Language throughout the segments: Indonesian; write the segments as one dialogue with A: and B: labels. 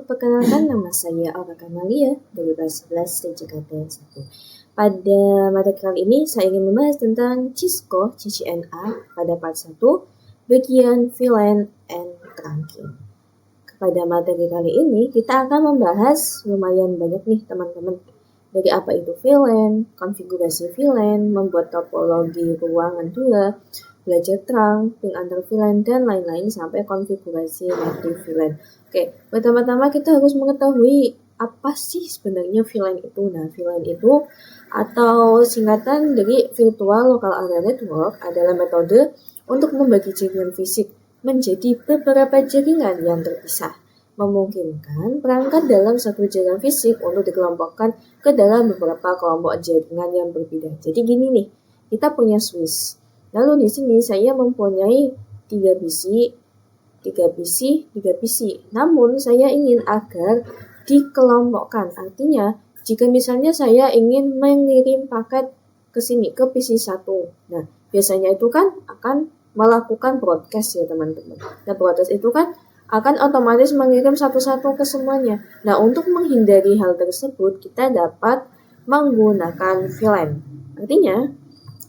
A: perkenalkan nama saya Aura Kamalia dari kelas 11 DJKT 1. Pada materi kali ini saya ingin membahas tentang Cisco CCNA pada part 1 bagian VLAN and trunking. Pada materi kali ini kita akan membahas lumayan banyak nih teman-teman. Dari apa itu VLAN, konfigurasi VLAN, membuat topologi ruangan 2, belajar trunk, ping antar VLAN, dan lain-lain sampai konfigurasi native VLAN. Oke, pertama-tama kita harus mengetahui apa sih sebenarnya VLAN itu. Nah, VLAN itu atau singkatan dari Virtual Local Area Network adalah metode untuk membagi jaringan fisik menjadi beberapa jaringan yang terpisah, memungkinkan perangkat dalam satu jaringan fisik untuk dikelompokkan ke dalam beberapa kelompok jaringan yang berbeda. Jadi gini nih, kita punya switch. Lalu di sini saya mempunyai 3 PC. Namun saya ingin agar dikelompokkan. Artinya, jika misalnya saya ingin mengirim paket ke sini ke PC 1. Nah, biasanya itu kan akan melakukan broadcast ya teman-teman. Nah, broadcast itu kan akan otomatis mengirim satu-satu ke semuanya. Nah, untuk menghindari hal tersebut, kita dapat menggunakan VLAN. Artinya,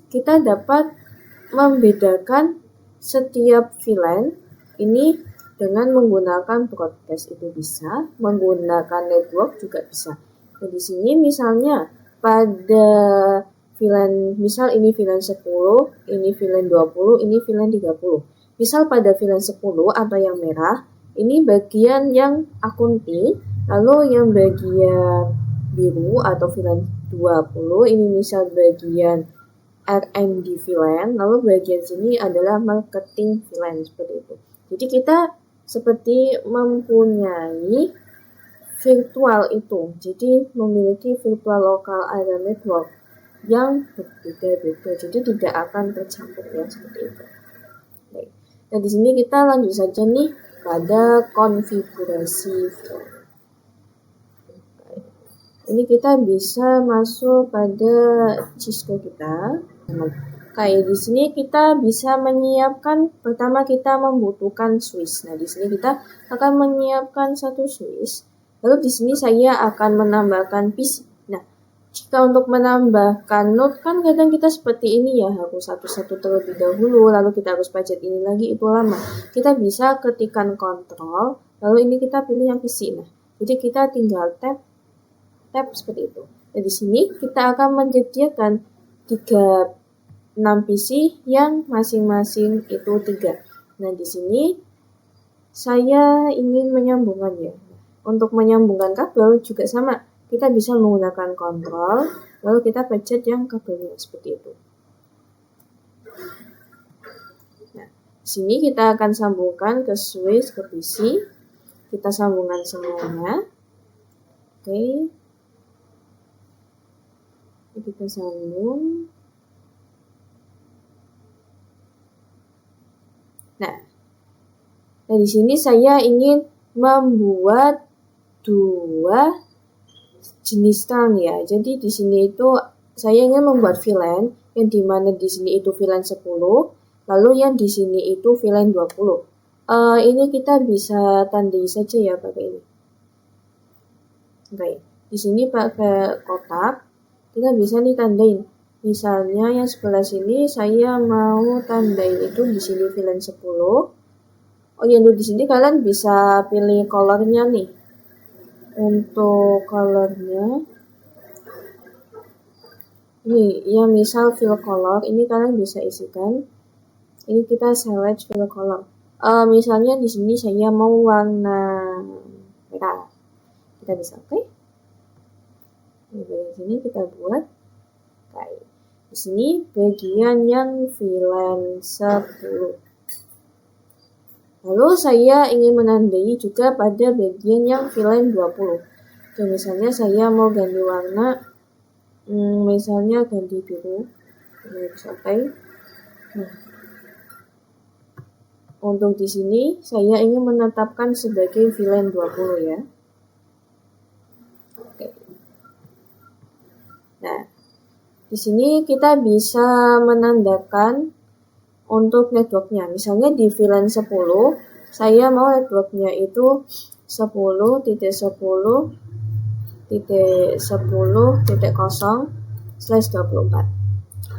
A: kita dapat membedakan setiap VLAN ini dengan menggunakan broadcast itu bisa, menggunakan network juga bisa. Nah, di sini misalnya pada VLAN, misal ini VLAN 10, ini VLAN 20, ini VLAN 30. Misal pada VLAN 10 atau yang merah, ini bagian yang akunti, lalu yang bagian biru atau VLAN 20, ini misal bagian R&D VLAN, lalu bagian sini adalah marketing VLAN, seperti itu. Jadi kita seperti mempunyai virtual itu, jadi memiliki virtual local area network yang berbeda-beda, jadi tidak akan tercampur ya, seperti itu. Baik. Nah, di sini kita lanjut saja nih pada konfigurasi VLAN. Ini kita bisa masuk pada Cisco kita. Kayak di sini kita bisa menyiapkan, pertama kita membutuhkan switch. Nah, di sini kita akan menyiapkan satu switch. Lalu di sini saya akan menambahkan PC. Nah, jika untuk menambahkan node kan kadang kita seperti ini ya, harus satu-satu terlebih dahulu, lalu kita harus pencet ini lagi, itu lama. Kita bisa ketikkan kontrol, lalu ini kita pilih yang PC. Nah, jadi kita tinggal tab seperti itu. Nah, di sini kita akan menyediakan 6 PC yang masing-masing itu 3. Nah, di sini saya ingin menyambungkannya. Untuk menyambungkan kabel juga sama. Kita bisa menggunakan kontrol, lalu kita pencet yang kabelnya seperti itu. Nah, di sini kita akan sambungkan ke switch ke PC. Kita sambungkan semuanya. Oke. Kita sambung. Nah, di sini saya ingin membuat 2 jenis trunk ya. Jadi di sini itu saya ingin membuat VLAN yang dimana di sini itu VLAN 10, lalu yang di sini itu VLAN 20. Ini kita bisa tandai saja ya pakai ini. Oke, di sini pakai kotak. Kita bisa nih tandain. Misalnya yang sebelah sini saya mau tandain itu di sini VLAN 10. Oh ya, di sini kalian bisa pilih colornya nih. Untuk colornya ini yang misal fill color, ini kalian bisa isikan. Ini kita select fill color. Misalnya di sini saya mau warna merah. Kita bisa oke. Di sini kita buat kayak di sini bagian yang VLAN 10. Lalu saya ingin menandai juga pada bagian yang VLAN 20. Oke, misalnya saya mau ganti warna, misalnya ganti biru. Oke. Nah, untuk di sini saya ingin menetapkan sebagai VLAN 20 ya. Oke. Nah, di sini kita bisa menandakan untuk networknya. Misalnya di VLAN 10, saya mau networknya itu 10.10.10.0/24.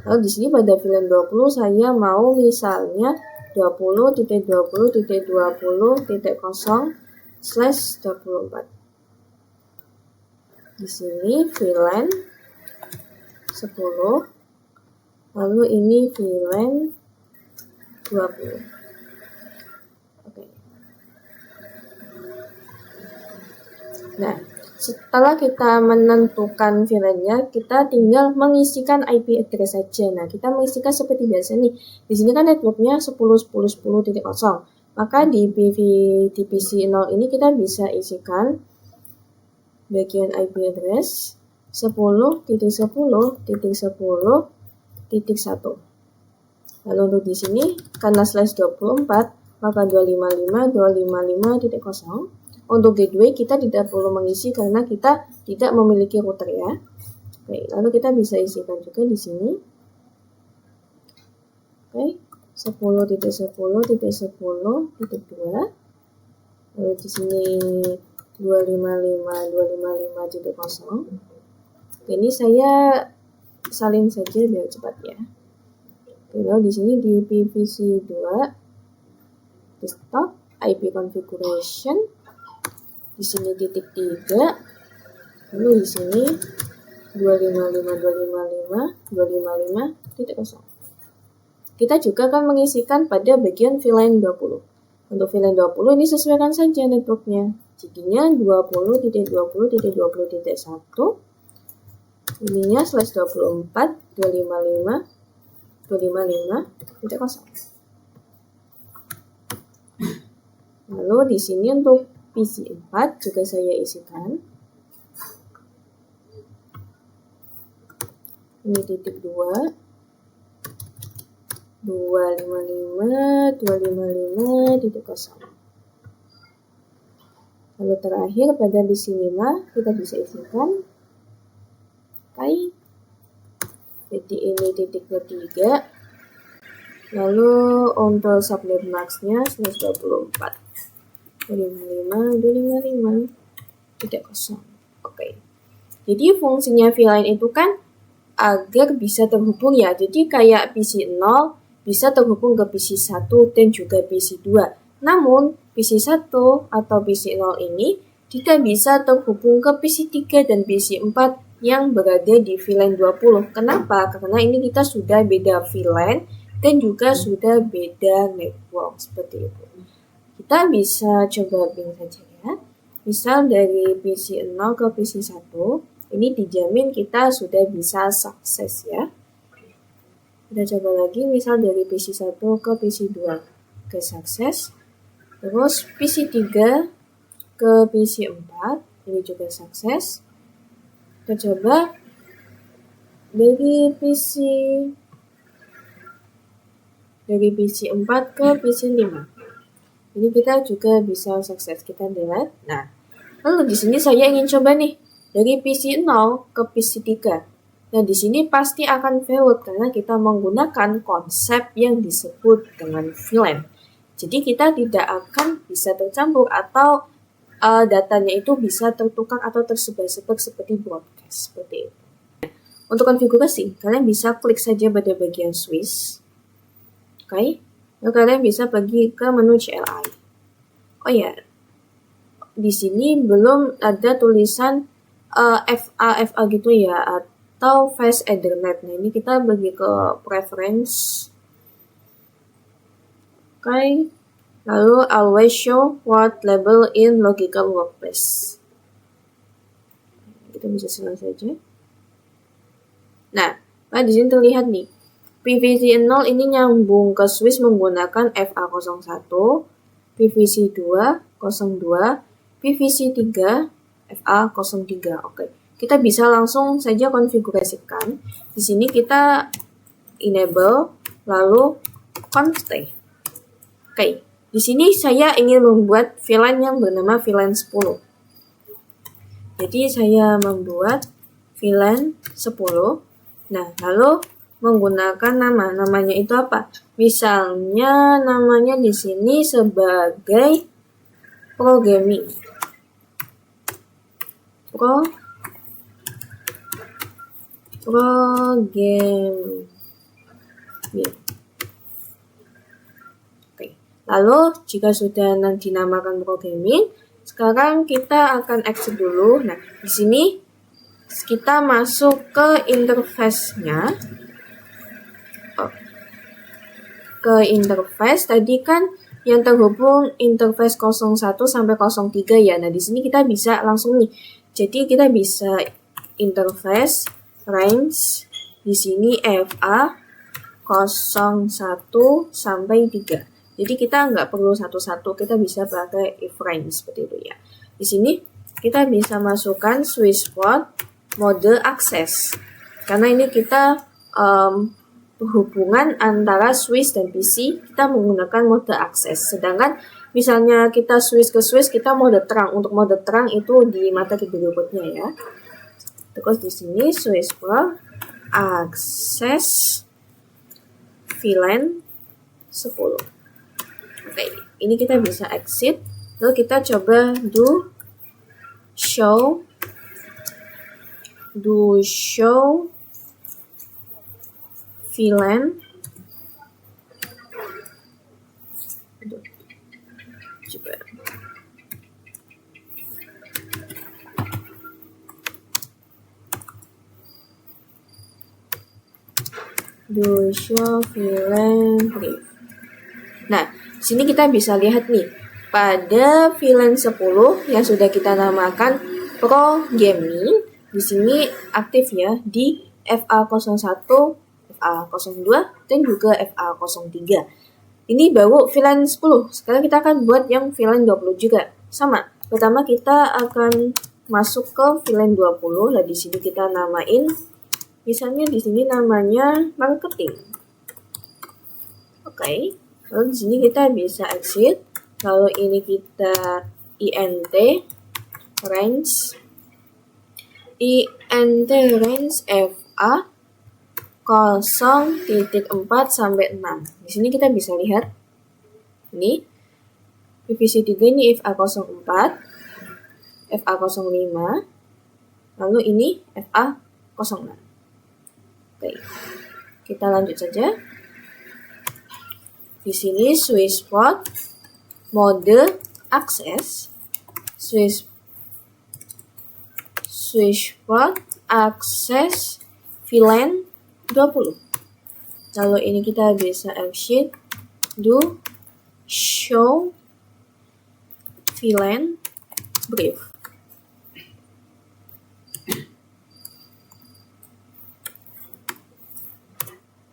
A: Lalu di sini pada VLAN 20 saya mau misalnya 20.20.20.0/24. Di sini VLAN 10, lalu ini VLAN 20. Oke. Nah, setelah kita menentukan VLAN-nya, kita tinggal mengisikan IP address saja. Nah, kita mengisikan seperti biasa nih. Di sini kan networknya 10.10.10.0. Maka di PC0 ini kita bisa isikan bagian IP address 10.10.10.1. Lalu untuk di sini karena /24 maka 255.255.0. Untuk gateway kita tidak perlu mengisi karena kita tidak memiliki router ya. Oke, lalu kita bisa isikan juga di sini. Oke, 10.10.10.2. Lalu di sini 255.255.0. Ini saya salin saja biar cepat ya. Oke, lalu di sini di PVC2 desktop IP configuration. Di sini titik 3, lalu di sini 255.255.255.0. Kita juga akan mengisikan pada bagian VLAN 20. Untuk VLAN 20 ini sesuaikan saja networknya. Jadinya 20.20.20.1. Ininya /24 255.255.0. Lalu di sini untuk PC4 juga saya isikan. Ini titik 2, 255.255.0. Lalu terakhir pada PC5 kita bisa isikan jadi ini titik ketiga. Lalu untuk subnet max-nya /24 255.255.0. Oke. Jadi fungsinya VLAN itu kan agar bisa terhubung ya. Jadi kayak PC0 bisa terhubung ke PC1 dan juga PC2. Namun PC1 atau PC0 ini tidak bisa terhubung ke PC3 dan PC4 yang berada di VLAN 20. Kenapa? Karena ini kita sudah beda VLAN dan juga sudah beda network seperti itu. Kita bisa coba ping saja ya. Misal dari PC0 ke PC1, ini dijamin kita sudah bisa sukses ya. Kita coba lagi misal dari PC1 ke PC2 ke sukses. Terus PC3 ke PC4, ini juga sukses. Kita coba dari PC4 ke PC5. Ini kita juga bisa sukses. Kita delete. Nah, lalu di sini saya ingin coba nih dari PC0 ke PC3. Nah, di sini pasti akan failed karena kita menggunakan konsep yang disebut dengan VLAN. Jadi kita tidak akan bisa tercampur atau datanya itu bisa tertukar atau tersebar-sebar seperti broadcast seperti itu. Untuk konfigurasi, kalian bisa klik saja pada bagian switch. Oke. Lalu kalian bisa pergi ke menu CLI. Oh ya, di sini belum ada tulisan FA gitu ya, atau Fast Ethernet. Nah, ini kita pergi ke preference. Oke. Lalu always show port label in logical workplace. Kita bisa selesai saja. Nah, di sini terlihat nih. PVC0 ini nyambung ke switch menggunakan FA01, PVC2 02, PVC3 FA03. Oke. Kita bisa langsung saja konfigurasikan. Di sini kita enable lalu const. Oke. Di sini saya ingin membuat VLAN yang bernama VLAN 10. Jadi saya membuat VLAN 10. Nah, lalu menggunakan namanya itu apa? Misalnya namanya di sini sebagai programming. programming. Oke. Lalu jika sudah dinamakan programming, sekarang kita akan exit dulu. Nah, di sini kita masuk ke interface-nya. Ke interface tadi kan yang terhubung interface 01 sampai 03 ya. Nah, di sini kita bisa langsung nih. Jadi kita bisa interface range di sini FA 01 sampai 3. Jadi kita nggak perlu satu-satu, kita bisa pakai if range seperti itu ya. Di sini kita bisa masukkan switchport mode access. Karena ini kita hubungan antara switch dan PC, kita menggunakan mode akses. Sedangkan misalnya kita switch ke switch, kita mode terang. Untuk mode terang itu di materi berikutnya ya. Terus di sini switch for akses VLAN 10. Oke, ini kita bisa exit. Lalu kita coba do show VLAN. Coba. Do show VLAN brief. Nah, sini kita bisa lihat nih, pada VLAN 10 yang sudah kita namakan programming, di sini aktif ya di FA01, FA02, dan juga FA03. Ini baru VLAN 10. Sekarang kita akan buat yang VLAN 20 juga. Sama. Pertama kita akan masuk ke VLAN 20. Nah, di sini kita namain, misalnya di sini namanya marketing. Oke. Lalu di sini kita bisa exit. Lalu ini kita int range FA 0.4 sampai 6. Di sini kita bisa lihat ini PVC3 ini FA04, FA05, lalu ini FA06. Oke. Kita lanjut saja. Di sini switchport mode access, switchport access VLAN 20. Lalu ini kita bisa exit, do show VLAN brief.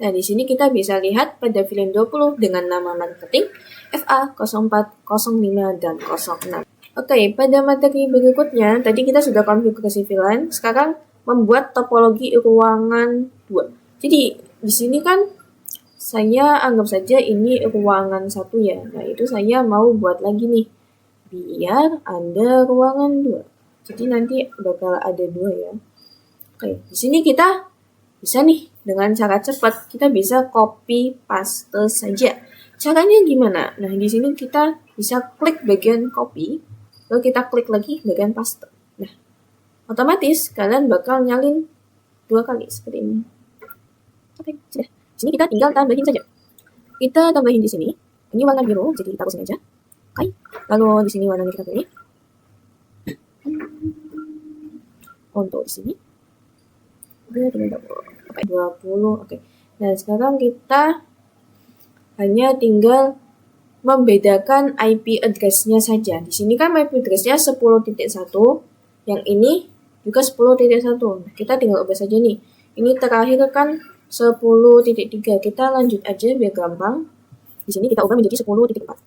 A: Nah, di sini kita bisa lihat pada VLAN 20 dengan nama marketing FA04, 05, dan 06. Oke, pada materi berikutnya, tadi kita sudah konfigurasi VLAN, sekarang membuat topologi ruangan 2. Jadi, di sini kan saya anggap saja ini ruangan 1 ya. Nah, itu saya mau buat lagi nih, biar ada ruangan 2. Jadi nanti bakal ada 2 ya. Oke, di sini kita bisa nih, dengan cara cepat, kita bisa copy paste saja. Caranya gimana? Nah, di sini kita bisa klik bagian copy, lalu kita klik lagi bagian paste. Nah, otomatis kalian bakal nyalin 2 kali seperti ini. Oke, sudah. Di sini kita tinggal tambahin saja. Kita tambahin di sini. Ini warna biru, jadi taruh sini aja. Oke. Lalu di sini warnanya kita pilih. Untuk di sini. Oke, 20. Oke. Nah, sekarang kita hanya tinggal membedakan IP address-nya saja. Di sini kan IP address-nya 10.1, yang ini juga 10.1. Nah, kita tinggal ubah saja nih. Ini terakhir kan 10.3. Kita lanjut aja biar gampang. Di sini kita ubah menjadi 10.4.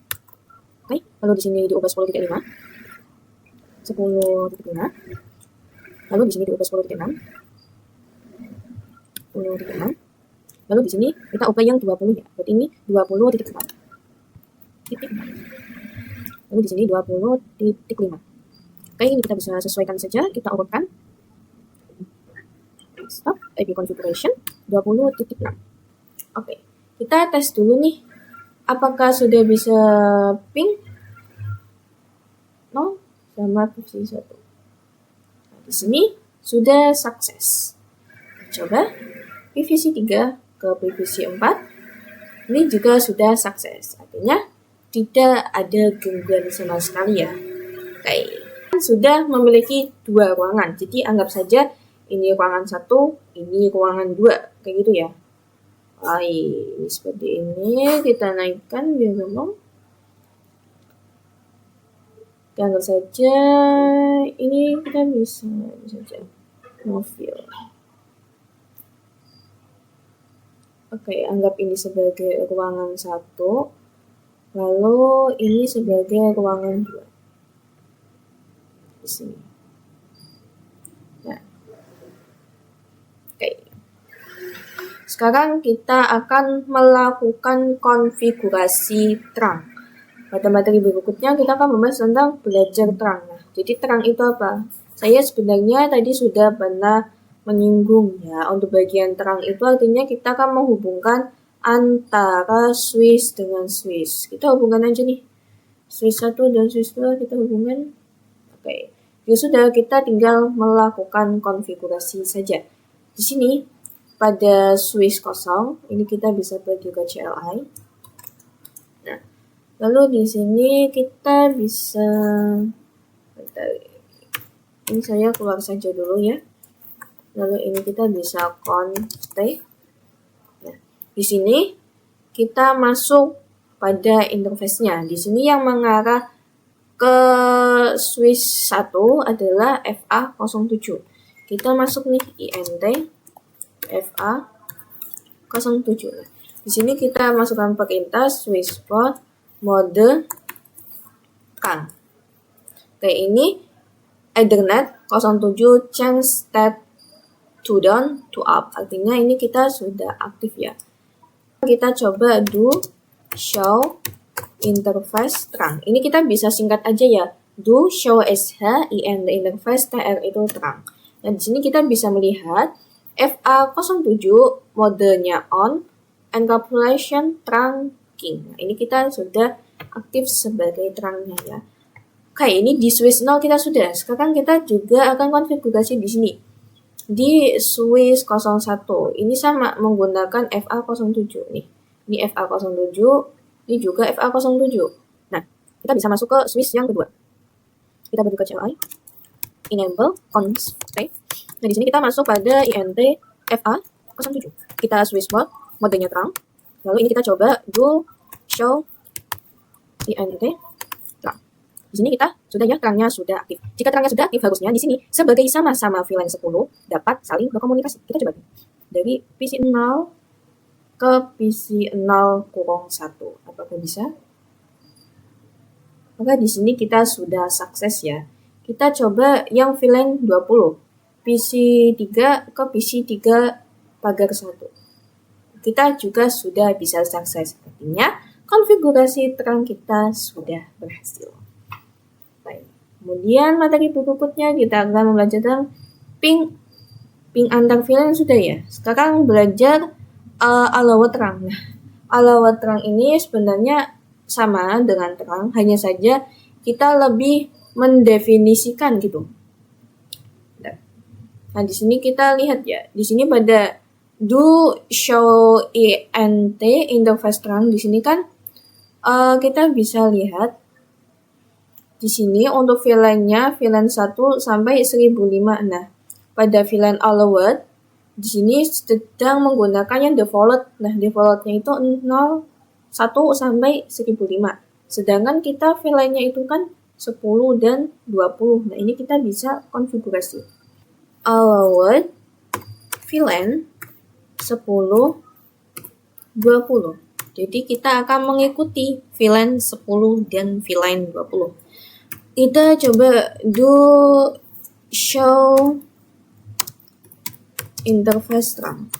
A: Oke, lalu di sini diubah 10.5. 10.5. Lalu di sini diubah 10.6. 10.6. Lalu di sini kita ubah yang 20 ya. Berarti ini 20.4. Lalu di sini 20.5. Oke, ini kita bisa sesuaikan saja. Kita urutkan. Stop. IP configuration 20.6. Oke, kita tes dulu nih. Apakah sudah bisa ping 0 sama posisi 1. di sini sudah sukses. Coba PVC 3 ke PVC 4. Ini juga sudah sukses. Artinya tidak ada gangguan sama sekali ya. Oke. Sudah memiliki 2 ruangan. Jadi anggap saja ini ruangan 1, ini ruangan 2. Kayak gitu ya. Ini seperti ini. Kita naikkan biar gampang. Anggap saja ini kita bisa saja novil. Oke, anggap ini sebagai ruangan 1, lalu ini sebagai ruangan 2. Di sini. Nah. Oke. Sekarang kita akan melakukan konfigurasi terang. Pada materi berikutnya kita akan membahas tentang belajar terang. Nah, jadi terang itu apa? Saya sebenarnya tadi sudah pernah menyinggung ya, untuk bagian terang itu artinya kita akan menghubungkan antara switch dengan switch. Kita hubungkan aja nih. Switch 1 dan switch 2 kita hubungkan. Oke. Ya sudah, kita tinggal melakukan konfigurasi saja. Di sini pada switch kosong, ini kita bisa pergi ke CLI. Nah, lalu di sini kita bisa, ini saya keluar saja dulu ya. Lalu ini kita bisa stay. Nah, di sini kita masuk pada interface-nya. Di sini yang mengarah ke switch 1 adalah FA07. Kita masuk nih INT FA07. Nah, di sini kita masukkan perintah switch port mode terang. Oke, ini Ethernet 07 change state to down to up. Artinya ini kita sudah aktif ya. Kita coba do show interface terang. Ini kita bisa singkat aja ya. Do show sh in the interface tr itu terang. Nah, di sini kita bisa melihat FA07 modenya on encapsulation trunking. Nah, ini kita sudah aktif sebagai terangnya ya. Oke, ini di switch 0 kita sudah. Sekarang kita juga akan konfigurasi di sini. Di switch 01 ini sama menggunakan FA07 nih. Ini FA07, ini juga FA07. Nah, kita bisa masuk ke switch yang kedua. Kita pergi ke CLI, enable constraint. Nah, di sini kita masuk pada INT FA07. Kita switch modenya terang. Lalu ini kita coba do show INT terang. Di sini kita sudah ya, terangnya sudah aktif. Jika terangnya sudah aktif, harusnya di sini sebagai sama-sama VLAN 10 dapat saling berkomunikasi. Kita coba dari PC 0 ke PC 0-1. Apakah bisa? Maka di sini kita sudah sukses ya. Kita coba yang VLAN 20. PC 3 ke PC 3 pagar 1. Kita juga sudah bisa sukses. Artinya konfigurasi terang kita sudah berhasil. Kemudian materi berikutnya kita akan belajar tentang ping antar VLAN sudah ya. Sekarang belajar allowed terang. Nah, allowed terang ini sebenarnya sama dengan terang, hanya saja kita lebih mendefinisikan gitu. Nah, di sini kita lihat ya. Di sini pada do show INT interface terang, di sini kan kita bisa lihat di sini untuk VLAN-nya VLAN 1 sampai 1005. Nah, pada VLAN allowed di sini sedang menggunakan yang default. Nah, defaultnya itu 0, 1 sampai 1005. Sedangkan kita VLAN-nya itu kan 10 dan 20. Nah, ini kita bisa konfigurasi. Allowed VLAN 10, 20. Jadi kita akan mengikuti VLAN 10 dan VLAN 20. Kita coba do show interface terang.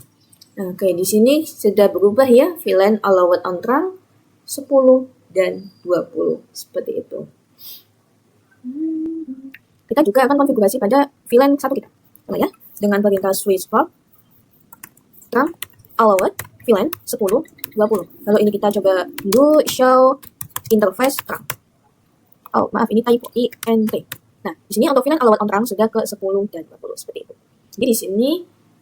A: Nah, kayak di sini sudah berubah ya, VLAN allowed on terang 10 dan 20 seperti itu. Kita juga akan konfigurasi pada VLAN 1 kita. Sama ya, dengan perintah switch port terang allowed VLAN 10, 20. Lalu ini kita coba do show interface terang. Oh, maaf, ini typo INT. Nah, di sini untuk VLAN allowed on terang sudah ke 10 dan 20 seperti itu. Jadi di sini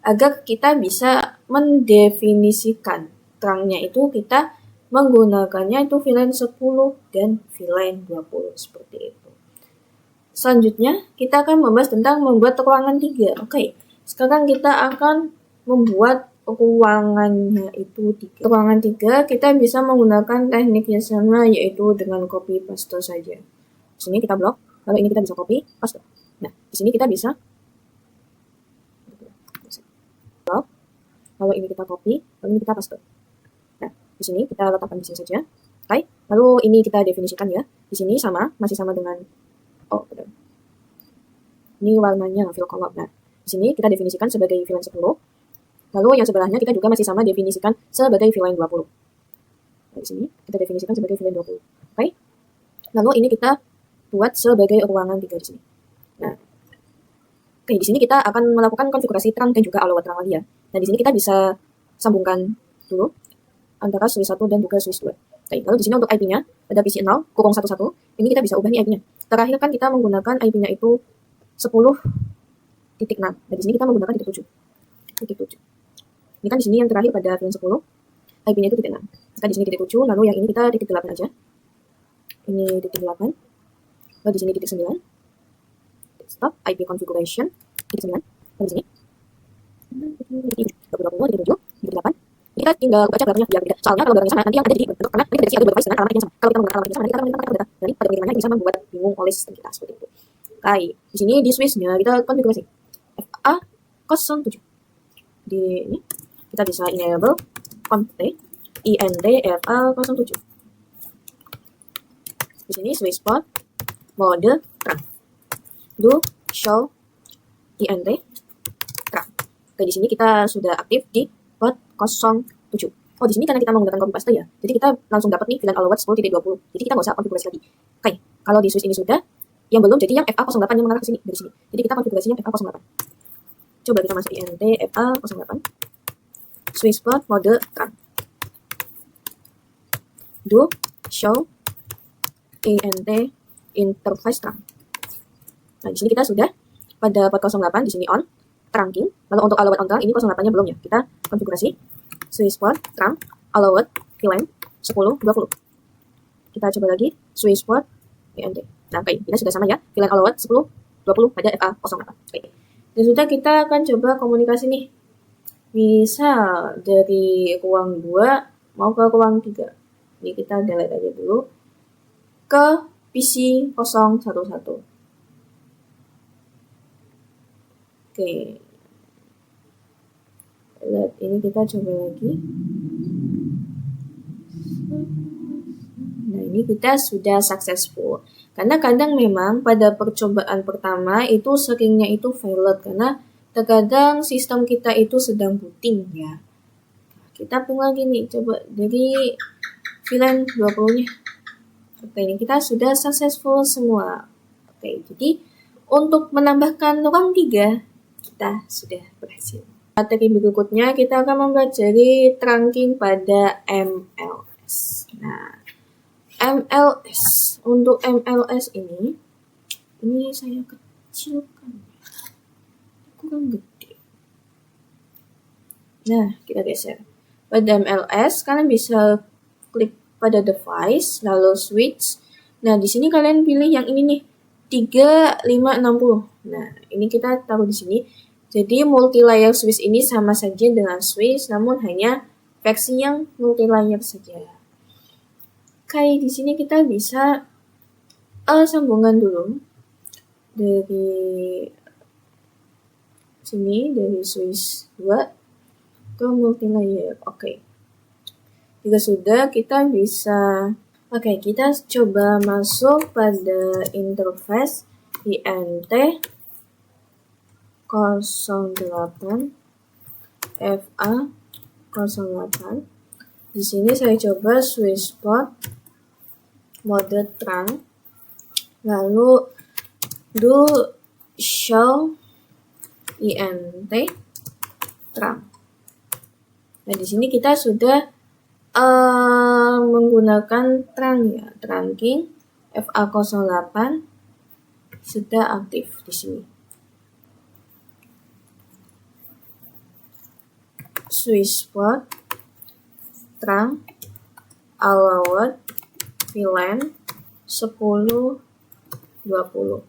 A: agar kita bisa mendefinisikan terangnya itu kita menggunakannya itu VLAN 10 dan VLAN 20 seperti itu. Selanjutnya kita akan membahas tentang membuat ruangan 3. Oke, sekarang kita akan membuat ruangannya itu 3. Ruangan 3 kita bisa menggunakan teknik yang sama yaitu dengan copy paste saja. Di sini kita blok, lalu ini kita bisa copy paste. Nah, di sini kita bisa blok, lalu ini kita copy, lalu ini kita paste. Nah, di sini kita letakkan di sini saja. Oke, lalu ini kita definisikan ya. Di sini sama, masih sama dengan betul. Ini warnanya fill color. Nah, di sini kita definisikan sebagai VLAN 10. Lalu yang sebelahnya kita juga masih sama definisikan sebagai VLAN 20. Nah, di sini kita definisikan sebagai VLAN 20. Oke. Lalu ini kita buat sebagai ruangan 3 di sini. Nah, oke, di sini kita akan melakukan konfigurasi terang dan juga allowed terang lagi ya. Nah, di sini kita bisa sambungkan dulu antara switch 1 dan juga switch 2. Oke, lalu di sini untuk IP-nya ada PC 0, 11. Ini kita bisa ubah nih IP-nya. Terakhir kan kita menggunakan IP-nya itu 10.6. Nah, di sini kita menggunakan titik 7. Ini kan di sini yang terakhir pada VLAN 10, IP-nya itu titik 6. Maka di sini titik 7, lalu yang ini kita titik 8 aja. Ini titik 8. Lalu di sini titik 9. Stop IP configuration titik 9. Lalu di sini titik 20, titik 7, titik 8. Kita tinggal baca berapanya biar beda. Soalnya kalau barangnya sama nanti yang ada jadi bentuk karena nanti ada device dengan alamat yang sama. Kalau kita menggunakan alamat yang sama nanti kita akan menggunakan data. Jadi pada pengirimannya bisa membuat bingung oleh sistem kita seperti itu. Oke, di sini di switch-nya kita konfigurasi FA07. Di ini kita bisa enable conf INT FA07. Di sini switch port mode terang. Do show INT terang. Oke, di sini kita sudah aktif di port 07. Oh, di sini karena kita menggunakan copy paste ya. Jadi kita langsung dapat nih VLAN allowed 10.20. Jadi kita nggak usah konfigurasi lagi. Oke, kalau di switch ini sudah, yang belum jadi yang FA08 yang mengarah ke sini dari sini. Jadi kita konfigurasinya FA08. Coba kita masuk INT FA08. Switch port mode terang. Do show INT interface terang. Nah, di sini kita sudah pada port 08 di sini on terangking. Lalu untuk allowed on terang ini 08-nya belum ya. Kita konfigurasi switch port terang allowed VLAN 10.20. Kita coba lagi switch port INT. Nah, oke, ini sudah sama ya. VLAN allowed 10.20 pada FA08. Oke. Dan sudah kita akan coba komunikasi nih. Misal dari ruang 2 mau ke ruang 3. Ini kita delete aja dulu ke PC 011. Oke. Lihat, ini kita coba lagi. Nah, ini kita sudah successful. Karena kadang memang pada percobaan pertama itu seringnya itu failed karena terkadang sistem kita itu sedang booting ya. Kita ping lagi nih, coba dari VLAN 20-nya. Oke, ini kita sudah successful semua. Oke, jadi untuk menambahkan ruang 3 kita sudah berhasil. Materi berikutnya kita akan mempelajari trunking pada MLS. Nah, MLS. Untuk MLS ini saya kecilkan. Kurang gede. Nah, kita geser. Pada MLS, kalian bisa klik pada device, lalu switch. Nah, di sini kalian pilih yang ini nih, 3560. Nah, ini kita taruh di sini. Jadi multi-layer switch ini sama saja dengan switch, namun hanya versi yang multi-layer saja. Kayak di sini kita bisa sambungan dulu dari sini, dari switch 2 ke multi-layer. Oke. Jika sudah, kita bisa kita coba masuk pada interface INT 08 FA08. Di sini saya coba switch port mode terang, lalu do show INT terang. Nah, di sini kita sudah menggunakan terang ya, trunking FA08 sudah aktif di sini. Swiss spot, terang, allowed, VLAN, 10, 20.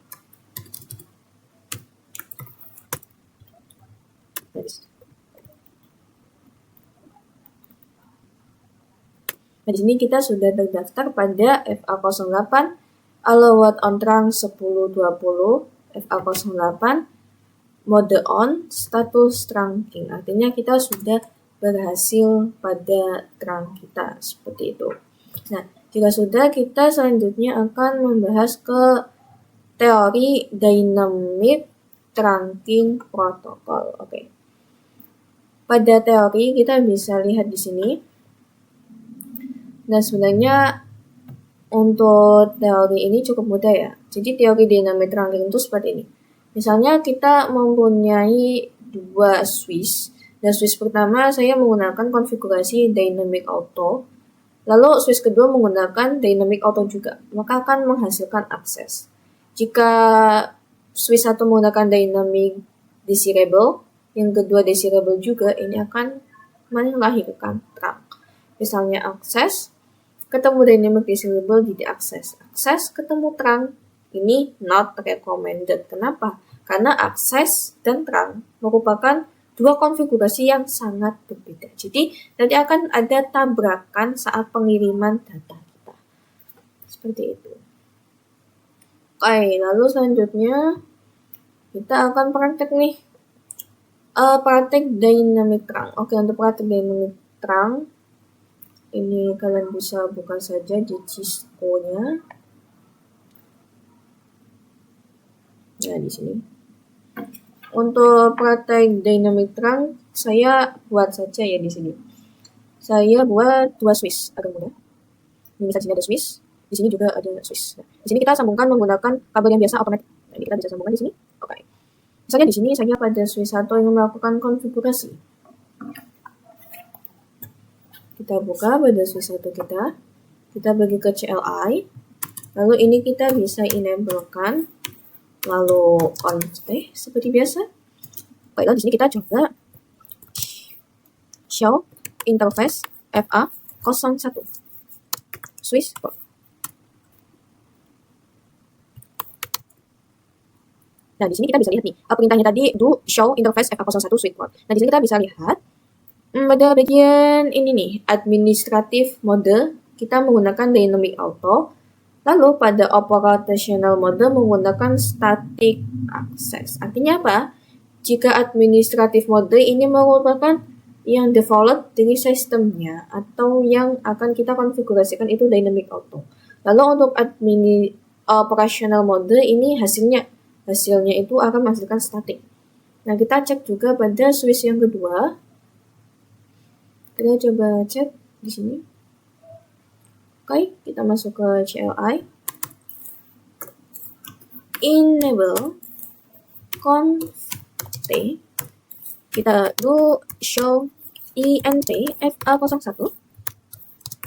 A: Nah, di sini kita sudah terdaftar pada FA08, allowed on terang 1020, FA08, mode on, status trunking. Artinya kita sudah berhasil pada terang kita, seperti itu. Nah, jika sudah, kita selanjutnya akan membahas ke teori dynamic trunking protocol. Oke. Pada teori kita bisa lihat di sini. Nah, sebenarnya untuk teori ini cukup mudah ya. Jadi teori dynamic trunking itu seperti ini. Misalnya kita mempunyai dua switch. Dan switch pertama saya menggunakan konfigurasi dynamic auto. Lalu switch kedua menggunakan dynamic auto juga. Maka akan menghasilkan akses. Jika switch satu menggunakan dynamic desirable, yang kedua desirable juga, ini akan melahirkan terang. Misalnya akses ketemu dynamic desirable jadi akses. Akses ketemu terang, ini not recommended. Kenapa? Karena akses dan terang merupakan dua konfigurasi yang sangat berbeda. Jadi nanti akan ada tabrakan saat pengiriman data kita. Seperti itu. Oke, lalu selanjutnya kita akan praktek nih. Praktek dynamic terang. Oke, untuk praktek dynamic terang, ini kalian bisa buka saja di Cisco-nya. Nah, di sini. Untuk praktek dynamic terang, saya buat saja ya di sini. Saya buat dua switch, agak mudah. Ini misalnya ada switch, di sini juga ada switch. Nah, di sini kita sambungkan menggunakan kabel yang biasa otomatis. Nah, ini kita bisa sambungkan di sini. Oke. Misalnya di sini saya pada switch 1 ingin melakukan konfigurasi. Kita buka pada switch 1 kita pergi ke CLI, lalu ini kita bisa enablekan, lalu conf seperti biasa. Baiklah, di sini kita coba show interface FA01 switch port. Nah, di sini kita bisa lihat nih, perintahnya tadi do show interface FA01 switch port. Nah, di sini kita bisa lihat pada bagian ini nih, administratif mode, kita menggunakan dynamic auto. Lalu pada operational mode menggunakan static access. Artinya apa? Jika administratif mode ini merupakan yang default dari sistemnya atau yang akan kita konfigurasikan itu dynamic auto. Lalu untuk operational mode ini hasilnya itu akan menghasilkan static. Nah, kita cek juga pada switch yang kedua. Kita coba cek di sini. Oke, kita masuk ke CLI. Enable conf kita do show int FA01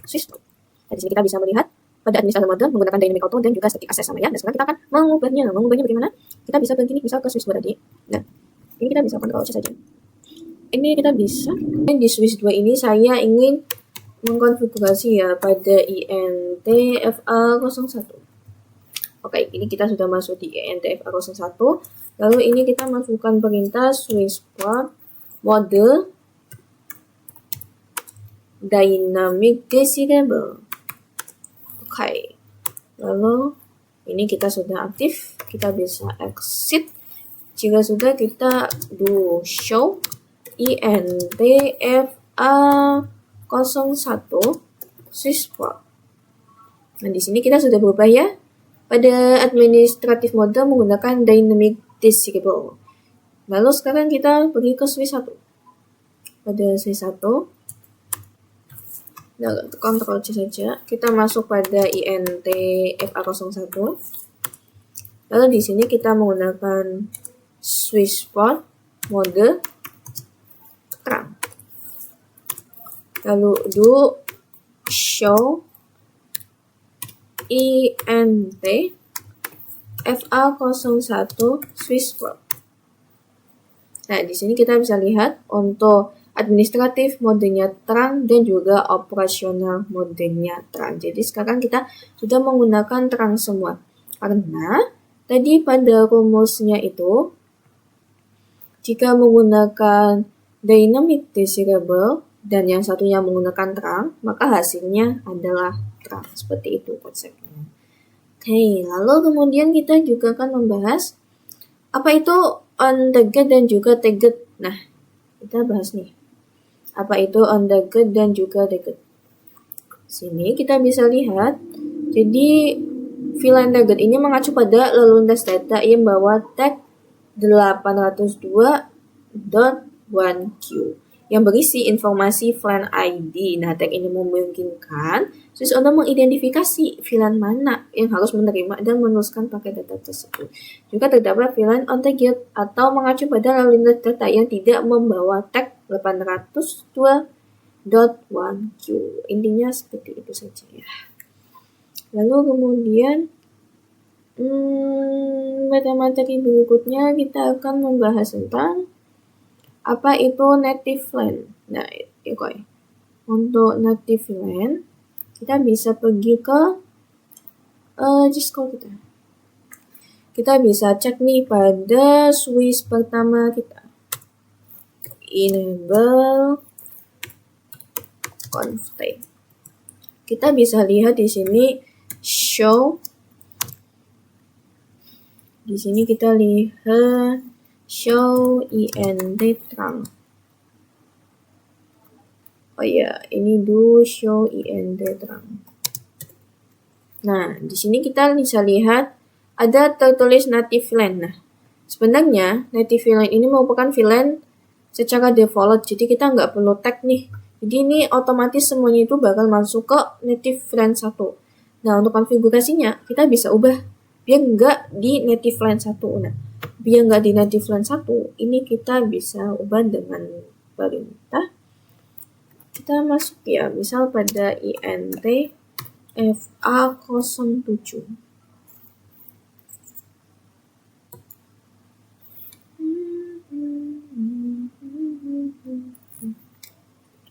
A: switch. Nah, di sini kita bisa melihat pada administrator mode menggunakan dynamic auto dan juga static access sama ya. Dan sekarang kita akan mengubahnya. Mengubahnya bagaimana? Kita bisa begini, misal ke switch 2 tadi. Nah, ini kita bisa Ctrl C saja. Ini kita bisa. Dan di switch 2 ini saya ingin mengkonfigurasi ya pada INT FA01. Oke, ini kita sudah masuk di INT FA01. Lalu ini kita masukkan perintah switch port mode dynamic desirable. Oke. Lalu ini kita sudah aktif, kita bisa exit. Jika sudah, kita do show INT FA01 switch port. Nah, di sini kita sudah berubah ya. Pada administratif mode menggunakan dynamic desirable. Lalu sekarang kita pergi ke switch 1. Pada switch 1, Ctrl C saja. Kita masuk pada INT FA01. Lalu di sini kita menggunakan switch port mode terang. Lalu do show INT FA01 swissquote. Nah, di sini kita bisa lihat untuk administratif modenya terang dan juga operasional modenya terang. Jadi sekarang kita sudah menggunakan terang semua. Karena tadi pada rumusnya itu, jika menggunakan dynamic desirable dan yang satunya menggunakan terang, maka hasilnya adalah terang. Seperti itu konsepnya. Oke, lalu kemudian kita juga akan membahas apa itu untagged dan juga tagged. Nah, kita bahas nih. Apa itu untagged dan juga tagged. Sini kita bisa lihat, jadi fill untagged ini mengacu pada lalu lintas data yang membawa tag 802.1Q yang berisi informasi VLAN ID. Nah, tag ini memungkinkan Swiss owner mengidentifikasi VLAN mana yang harus menerima dan menuliskan paket data tersebut. Juga terdapat VLAN untagged atau mengacu pada lalu lintas data yang tidak membawa tag 802.1Q. Intinya seperti itu saja ya. Lalu kemudian pada materi berikutnya kita akan membahas tentang apa itu native LAN. Nah, oke. Untuk native LAN kita bisa pergi ke Cisco kita. Kita bisa cek nih pada Swiss pertama kita. Enable config. Kita bisa lihat di sini show. Di sini kita lihat show INT terang. Oh ya, ini do show INT terang. Nah, di sini kita bisa lihat ada tertulis native VLAN. Nah, sebenarnya native VLAN ini merupakan VLAN secara default, jadi kita nggak perlu tag nih. Jadi ini otomatis semuanya itu bakal masuk ke native VLAN 1. Nah, untuk konfigurasinya kita bisa ubah biar nggak di native VLAN 1. Nah, biar nggak di native VLAN 1, ini kita bisa ubah dengan perintah. Kita masuk ya, misal pada INT FA07.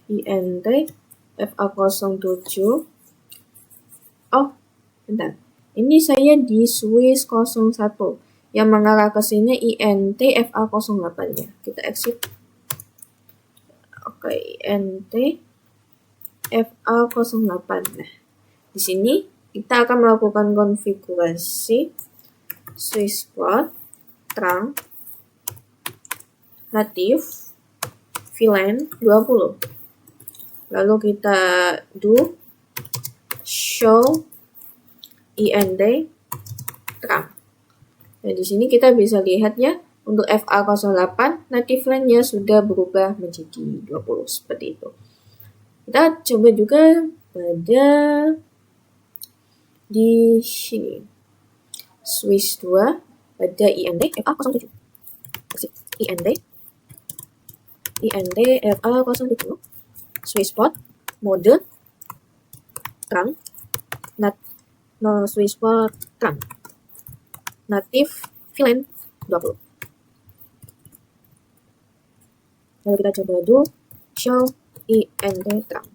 A: INT FA07. Oh, bentar. Ini saya di Swiss 01. Yang mengarah ke sini INT FA08 ya. Kita exit. Oke, INT FA08. Nah, di sini kita akan melakukan konfigurasi swissquote terang native VLAN 20. Lalu kita do show INT terang. Nah, di sini kita bisa lihat ya, untuk FA08 native LAN-nya sudah berubah menjadi 20 seperti itu. Kita coba juga pada di sini Swiss 2 pada INT FA07. INT FA07 swissquote mode terang swissquote terang native VLAN 20. Lalu kita coba do show INT terang.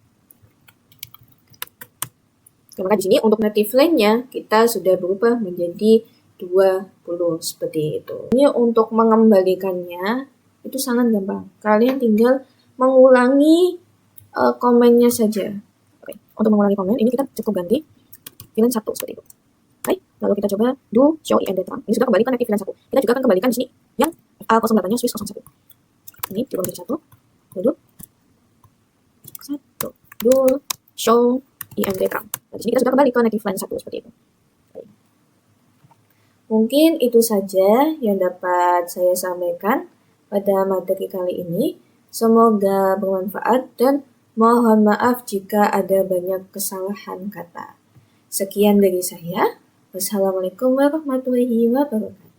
A: Maka di sini untuk native LAN-nya kita sudah berubah menjadi 20 seperti itu. Ini untuk mengembalikannya itu sangat gampang. Kalian tinggal mengulangi komennya saja. Oke, untuk mengulangi komen ini kita cukup ganti VLAN 1 seperti itu. Oke, lalu kita coba do show INT terang. Ini sudah kembalikan native VLAN 1. Kita juga akan kembalikan di sini yang A08-nya Swiss 01. Ini diubah menjadi 1. Lalu 1 do show INT terang. Nah, di sini kita sudah kembali ke native VLAN 1 seperti itu. Oke. Mungkin itu saja yang dapat saya sampaikan pada materi kali ini. Semoga bermanfaat dan mohon maaf jika ada banyak kesalahan kata. Sekian dari saya. Wassalamualaikum warahmatullahi wabarakatuh.